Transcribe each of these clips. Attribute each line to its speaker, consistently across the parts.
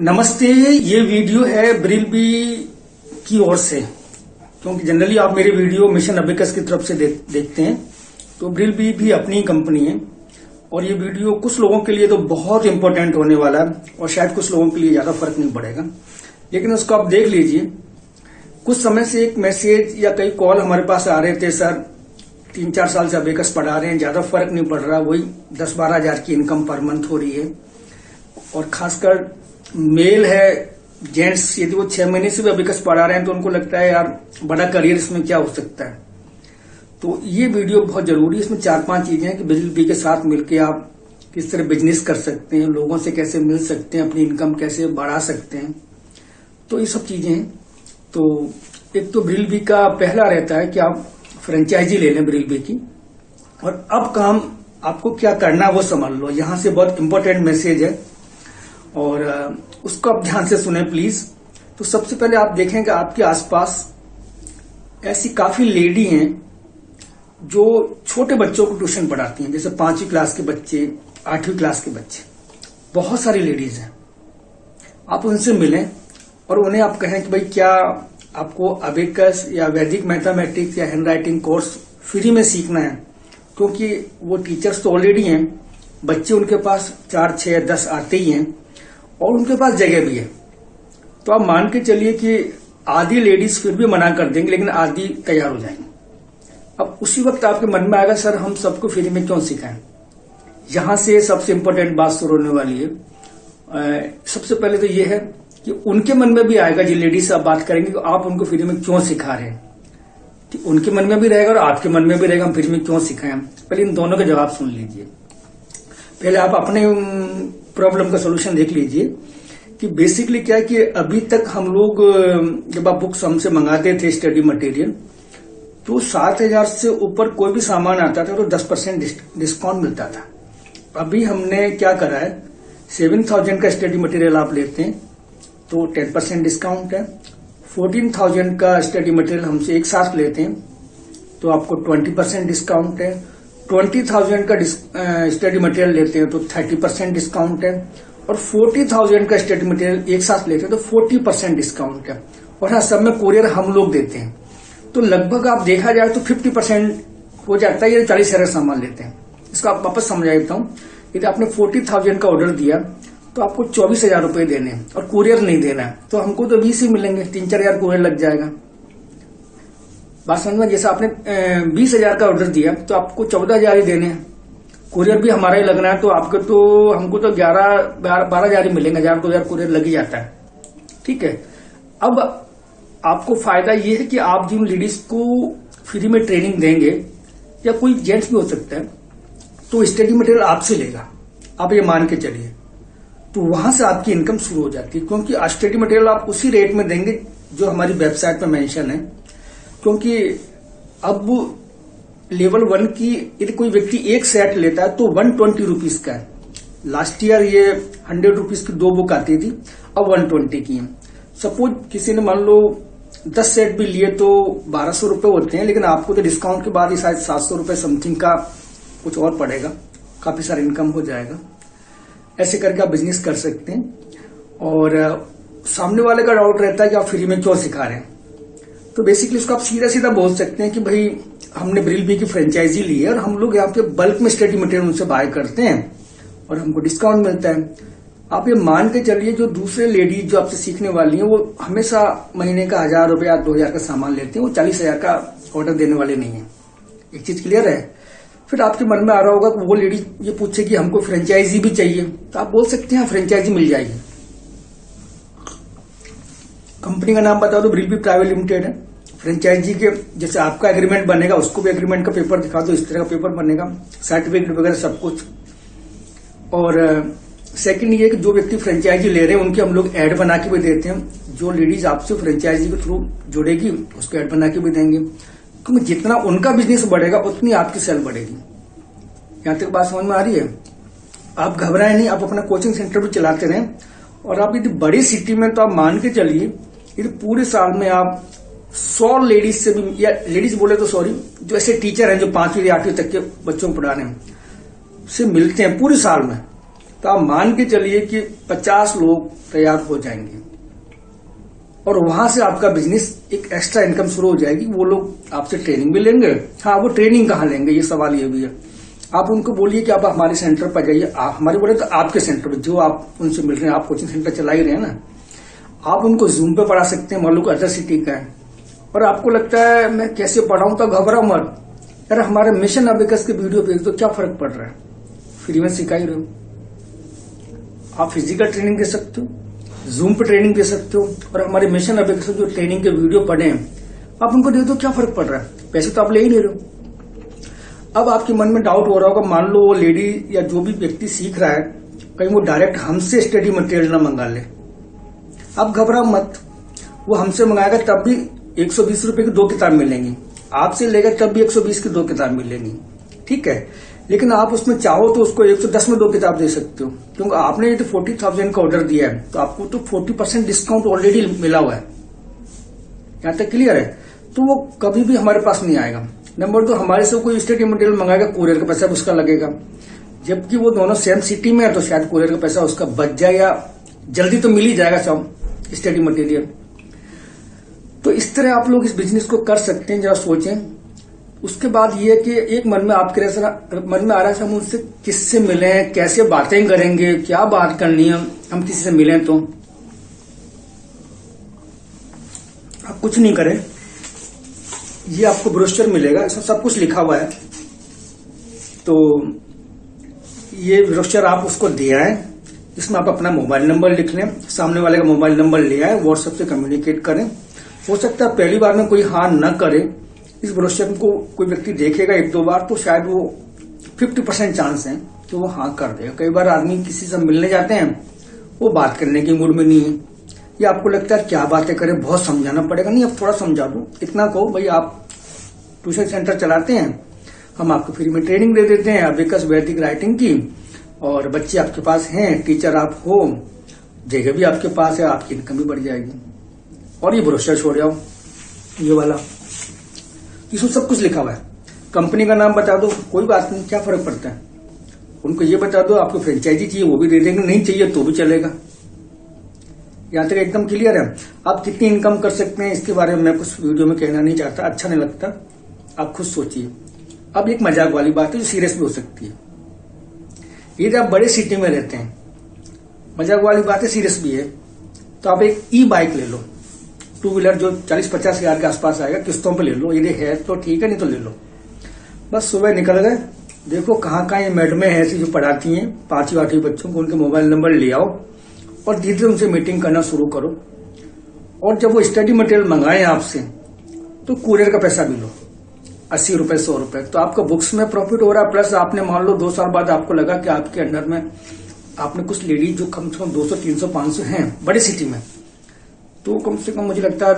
Speaker 1: नमस्ते। ये वीडियो है ब्रिलबी की ओर से, क्योंकि जनरली आप मेरे वीडियो मिशन अबेकस की तरफ से देखते हैं। तो ब्रिलबी भी अपनी कंपनी है और ये वीडियो कुछ लोगों के लिए तो बहुत इंपॉर्टेंट होने वाला है और शायद कुछ लोगों के लिए ज्यादा फर्क नहीं पड़ेगा, लेकिन उसको आप देख लीजिए। कुछ समय से एक मैसेज या कई कॉल हमारे पास आ रहे थे, सर 3-4 साल से अबेकस पढ़ा रहे हैं, ज्यादा फर्क नहीं पड़ रहा, वही 10-12 हजार की इनकम पर मंथ हो रही है। और खासकर मेल है, जेंट्स, यदि वो 6 महीने से भी अबेकस पढ़ा रहे हैं तो उनको लगता है यार बड़ा करियर इसमें क्या हो सकता है। तो ये वीडियो बहुत जरूरी है। इसमें 4-5 चीजें हैं कि ब्रिलबी के साथ मिलकर आप किस तरह बिजनेस कर सकते हैं, लोगों से कैसे मिल सकते हैं, अपनी इनकम कैसे बढ़ा सकते हैं। तो ये सब चीजें हैं। तो एक तो ब्रिलबी का पहला रहता है कि आप फ्रेंचाइजी ले लें ब्रिलबी की, और अब काम आपको क्या करना है वो समझ लो। यहां से बहुत इंपॉर्टेंट मैसेज है और उसको आप ध्यान से सुने प्लीज। तो सबसे पहले आप देखेंगे आपके आसपास ऐसी काफी लेडी हैं जो छोटे बच्चों को ट्यूशन पढ़ाती हैं, जैसे 5वीं क्लास के बच्चे, 8वीं क्लास के बच्चे, बहुत सारी लेडीज हैं। आप उनसे मिलें और उन्हें आप कहें कि भाई क्या आपको अबेकस या वैदिक मैथमेटिक्स या हैंड राइटिंग कोर्स फ्री में सीखना है, क्योंकि वो टीचर्स तो ऑलरेडी हैं, बच्चे उनके पास 4, 6, 10 आते ही हैं और उनके पास जगह भी है। तो आप मान के चलिए कि आधी लेडीज फिर भी मना कर देंगे, लेकिन आधी तैयार हो जाएंगे। अब उसी वक्त आपके मन में आएगा सर हम सबको फ्री में क्यों सिखाएं। यहां से सबसे इंपॉर्टेंट बात शुरू होने वाली है। सबसे पहले तो यह है कि उनके मन में भी आएगा, जो लेडीज से आप बात करेंगे तो आप उनको फ्री में क्यों सिखा रहे हैं। कि उनके मन में भी रहेगा और आपके मन में भी रहेगा हम फ्री में क्यों सिखाएं। पहले इन दोनों का जवाब सुन लीजिए। पहले आप अपने प्रॉब्लम का सोल्यूशन देख लीजिए कि बेसिकली क्या है कि अभी तक हम लोग जब आप बुक्स हमसे मंगाते थे स्टडी मटेरियल, तो 7,000 से ऊपर कोई भी सामान आता था तो 10% डिस्काउंट मिलता था। अभी हमने क्या करा है, 7,000 का स्टडी मटेरियल आप लेते हैं तो 10% डिस्काउंट है। 14,000 का स्टडी मटेरियल हमसे एक साथ लेते हैं तो आपको 20% डिस्काउंट है। 20,000 का स्टडी मटेरियल लेते हैं तो 30% डिस्काउंट है। और 40,000 का स्टडी मटेरियल एक साथ लेते हैं तो 40% डिस्काउंट है। और हाँ, सब में कोरियर हम लोग देते हैं, तो लगभग आप देखा जाए तो 50% हो जाता है। ये 40,000 सामान लेते हैं। इसको आप वापस समझा देता हूँ। यदि आपने 40,000 का ऑर्डर दिया तो आपको 24,000 रुपए देने हैं और कुरियर नहीं देना है, तो हमको तो 20 ही मिलेंगे, 3-4 हजार कुरियर लग जाएगा। बात समझ में। जैसे आपने 20,000 का ऑर्डर दिया तो आपको 14,000 ही देने हैं, कुरियर भी हमारा ही लगना है, तो आपको तो हमको तो 12,000 ही मिलेंगे। 1,000-2,000 कुरियर लग ही जाता है। ठीक है। अब आपको फायदा ये है कि आप जिन लेडीज को फ्री में ट्रेनिंग देंगे, या कोई जेंट्स भी हो सकता है, तो स्टडी मटेरियल आपसे लेगा, आप ये मान के चलिए। तो वहां से आपकी इनकम शुरू हो जाती है, क्योंकि स्टडी मटेरियल आप उसी रेट में देंगे जो हमारी वेबसाइट पे मेंशन है। क्योंकि अब लेवल 1 की यदि कोई व्यक्ति एक सेट लेता है तो 120 रुपीज का है। लास्ट ईयर ये 100 रुपीज की 2 बुक आती थी, अब 120 की है। सपोज किसी ने मान लो 10 सेट भी लिए तो 1,200 रुपए होते हैं, लेकिन आपको तो डिस्काउंट के बाद ही शायद 700 रुपए समथिंग का कुछ और पड़ेगा, काफी सारा इनकम हो जाएगा। ऐसे करके आप बिजनेस कर सकते हैं। और सामने वाले का डाउट रहता है कि आप फ्री में क्यों सिखा रहे हैं, तो बेसिकली उसको आप सीधा सीधा बोल सकते हैं कि भाई हमने ब्रिलबी की फ्रेंचाइजी ली है और हम लोग यहाँ पे बल्क में स्टडी मटेरियल उनसे बाय करते हैं और हमको डिस्काउंट मिलता है। आप ये मान के चलिए जो दूसरे लेडीज जो आपसे सीखने वाली हैं वो हमेशा महीने का 1,000 रुपए या 2,000 का सामान लेते हैं, वो 40,000 का ऑर्डर देने वाले नहीं है। एक चीज क्लियर है। फिर आपके मन में आ रहा होगा कि वो लेडी ये पूछे कि हमको फ्रेंचाइजी भी चाहिए, तो आप बोल सकते हैं फ्रेंचाइजी मिल जाएगी। कंपनी का नाम बता दो, ब्रिलबी प्राइवेट लिमिटेड है। फ्रेंचाइजी के जैसे आपका एग्रीमेंट बनेगा, उसको भी एग्रीमेंट का पेपर दिखा दो, इस तरह का पेपर बनेगा, सर्टिफिकेट वगैरह सब कुछ। और सेकंड ये कि जो व्यक्ति फ्रेंचाइजी ले रहे हैं उनके हम लोग ऐड बना के भी देते हैं। जो लेडीज आपसे फ्रेंचाइजी के थ्रू जुड़ेगी उसको ऐड बना के भी देंगे, क्योंकि जितना उनका बिजनेस बढ़ेगा उतनी आपकी सेल बढ़ेगी। यहां तक बात समझ में आ रही है। आप घबराएं नहीं, आप अपना कोचिंग सेंटर भी चलाते रहें। और आप यदि बड़ी सिटी में, तो आप मान के चलिए यदि पूरे साल में आप 100 लेडीज से भी, या लेडीज बोले तो सॉरी, जो ऐसे टीचर हैं जो 5वीं या 8वीं तक के बच्चों को पढ़ा रहे हैं, से मिलते हैं पूरे साल में, तो आप मान के चलिए कि 50 लोग तैयार हो जाएंगे और वहां से आपका बिजनेस एक एक्स्ट्रा इनकम शुरू हो जाएगी। वो लोग आपसे ट्रेनिंग भी लेंगे। हाँ, वो ट्रेनिंग कहाँ लेंगे, ये सवाल ये भी है। आप उनको बोलिए कि आप हमारे सेंटर पर जाइए। आप हमारे बोले तो आपके सेंटर पर जो आप उनसे मिल रहे हैं, आप कोचिंग सेंटर चला ही रहे हैं ना, आप उनको जूम पे पढ़ा सकते हैं। मान लो अदर सिटी का है और आपको लगता है मैं कैसे पढ़ाऊं, तो घबराओ मत यार, हमारे मिशन अबेकस के वीडियो भेज दो, क्या फर्क पड़ रहा है, फ्री में सिखा ही रहे हो। आप फिजिकल ट्रेनिंग दे सकते हो, जूम पे ट्रेनिंग दे सकते हो, और हमारे मिशन अबेकस जो ट्रेनिंग के वीडियो पढ़े हैं आप उनको दे दो, क्या फर्क पड़ रहा है, पैसे तो आप ले ही ले रहे हो। अब आपके मन में डाउट हो रहा होगा, मान लो वो लेडी या जो भी व्यक्ति सीख रहा है कहीं वो डायरेक्ट हमसे स्टडी मटेरियल ना मंगा ले। आप घबराओ मत, वो हमसे मंगाएगा तब भी 120 रुपए की 2 किताब मिलेंगी, आपसे लेगा तब भी 120 की 2 किताब मिलेंगी, ठीक है। लेकिन आप उसमें चाहो तो उसको 110 में 2 किताब दे सकते हो, क्योंकि आपने तो 40,000 का ऑर्डर दिया है तो आपको तो 40% डिस्काउंट ऑलरेडी मिला हुआ है। यहां तक क्लियर है। तो वो कभी भी हमारे पास नहीं आएगा। नंबर 2, हमारे से कोई स्टडी मटेरियल मंगाएगा, कुरियर का पैसा उसका लगेगा, जबकि वो दोनों सेम सिटी में है तो शायद कुरियर का पैसा उसका बच जाए या जल्दी तो मिल ही जाएगा सब स्टडी मटेरियल। तो इस तरह आप लोग इस बिजनेस को कर सकते हैं, जरा सोचें। उसके बाद ये कि एक मन में आपके मन में आ रहा है हम उनसे किससे मिलें, कैसे बातें करेंगे, क्या बात करनी है, हम किसी से मिलें तो आप कुछ नहीं करें। ये आपको ब्रोशर मिलेगा, इसमें सब कुछ लिखा हुआ है। तो ये ब्रोशर आप उसको दे आए, इसमें आप अपना मोबाइल नंबर लिख लें, सामने वाले का मोबाइल नंबर ले आए, व्हाट्सएप से कम्युनिकेट करें। हो सकता है पहली बार में कोई हाँ न करे, इस ब्रोशर को कोई व्यक्ति देखेगा 1-2 बार तो शायद वो 50% चांस है कि वो हाँ कर देगा। कई बार आदमी किसी से मिलने जाते हैं, वो बात करने की मूड में नहीं है, या आपको लगता है क्या बातें करें, बहुत समझाना पड़ेगा। नहीं, अब थोड़ा समझा दो, इतना कहो भाई आप ट्यूशन सेंटर चलाते हैं, हम आपको फ्री में ट्रेनिंग दे देते हैं अबेकस वैदिक राइटिंग की, और बच्चे आपके पास हैं, टीचर आप हो, जगह भी आपके पास है, आपकी इनकम भी बढ़ जाएगी। और ये ब्रोशर छोड़ जाओ, ये वाला, इसमें सब कुछ लिखा हुआ है। कंपनी का नाम बता दो, कोई बात नहीं, क्या फर्क पड़ता है। उनको ये बता दो आपको फ्रेंचाइजी चाहिए, वो भी दे देंगे, नहीं चाहिए तो भी चलेगा। यहां तक एकदम क्लियर है। आप कितनी इनकम कर सकते हैं इसके बारे में मैं कुछ वीडियो में कहना नहीं चाहता, अच्छा नहीं लगता, आप खुद सोचिए। अब एक मजाक वाली बात है जो सीरियस भी हो सकती है। यदि आप बड़े सिटी में रहते हैं, मजाक वाली बात है, सीरियस भी है, तो आप एक ई बाइक ले लो, 2 व्हीलर जो 40-50 हजार के आसपास आएगा, किस्तों पे ले लो, यदि है तो ठीक है, नहीं तो ले लो। बस सुबह निकल गए, देखो कहाँ कहाँ ये मैडमें हैं ऐसी जो पढ़ाती हैं 5वीं-8वीं बच्चों को, उनके मोबाइल नंबर ले आओ और धीरे धीरे उनसे मीटिंग करना शुरू करो। और जब वो स्टडी मटेरियल मंगाए आपसे तो कुरियर का पैसा भी लो, 80 रुपए 100 रुपए, तो आपका बुक्स में प्रॉफिट हो रहा है। प्लस आपने मान लो 2 साल बाद आपको लगा कि आपके अंडर में आपने कुछ लेडीज जो कम से कम 200, 300, 500 हैं बड़ी सिटी में, तो कम से कम मुझे लगता है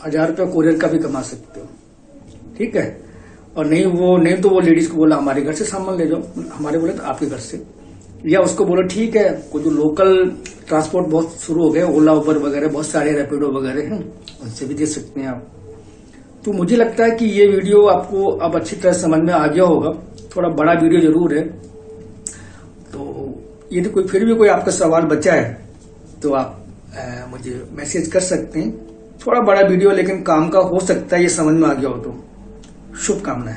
Speaker 1: 1000 रुपये कुरियर का भी कमा सकते हो, ठीक है। और नहीं तो वो लेडीज को बोला हमारे घर से सामान ले जाओ, हमारे बोले तो आपके घर से, या उसको बोलो ठीक है, वो जो लोकल ट्रांसपोर्ट बहुत शुरू हो गए, ओला उबर वगैरह बहुत सारे रैपिडो वगैरह हैं, उनसे भी दे सकते हैं आप। तो मुझे लगता है कि ये वीडियो आपको अब अच्छी तरह समझ में आ गया होगा। थोड़ा बड़ा वीडियो जरूर है, तो यदि कोई फिर भी कोई आपका सवाल बचा है तो आप मुझे मैसेज कर सकते हैं। थोड़ा बड़ा वीडियो लेकिन काम का हो सकता है, ये समझ में आ गया हो तो शुभकामनाएं।